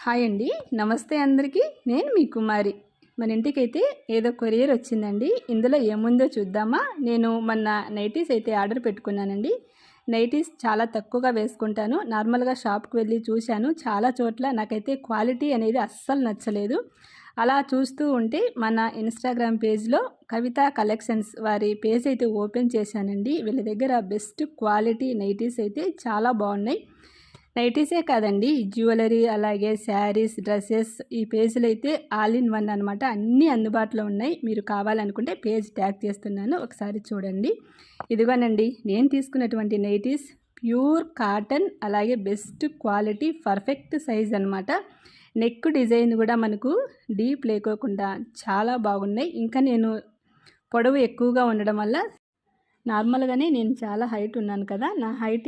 Hi అండి, నమస్తే అందరికీ. నేను మీ కుమారి. మన ఇంటికైతే ఏదో కొరియర్ వచ్చిందండి. ఇందులో ఏముందో చూద్దామా. నేను మొన్న నైటీస్ అయితే ఆర్డర్ పెట్టుకున్నానండి. నైటీస్ చాలా తక్కువగా వేసుకుంటాను. నార్మల్గా షాప్కి వెళ్ళి చూశాను. చాలా చోట్ల నాకైతే క్వాలిటీ అనేది అస్సలు నచ్చలేదు. అలా చూస్తూ ఉంటే మన ఇన్స్టాగ్రామ్ పేజ్లో కవిత కలెక్షన్స్ వారి పేజ్ అయితే ఓపెన్ చేశానండి. వీళ్ళ దగ్గర బెస్ట్ క్వాలిటీ నైటీస్ అయితే చాలా బాగున్నాయి. నైటీసే కాదండి, జ్యువెలరీ, అలాగే శారీస్, డ్రెస్సెస్, ఈ పేజీలు అయితే ఆల్ ఇన్ వన్ అనమాట. అన్నీ అందుబాటులో ఉన్నాయి. మీరు కావాలనుకుంటే పేజ్ ట్యాగ్ చేస్తున్నాను, ఒకసారి చూడండి. ఇదిగోనండి నేను తీసుకున్నటువంటి నైటీస్. ప్యూర్ కాటన్, అలాగే బెస్ట్ క్వాలిటీ, పర్ఫెక్ట్ సైజ్ అనమాట. నెక్ డిజైన్ కూడా మనకు డీప్ లేకోకుండా చాలా బాగున్నాయి. ఇంకా నేను పొడవు ఎక్కువగా ఉండడం వల్ల, నార్మల్గానే నేను చాలా హైట్ ఉన్నాను కదా, నా హైట్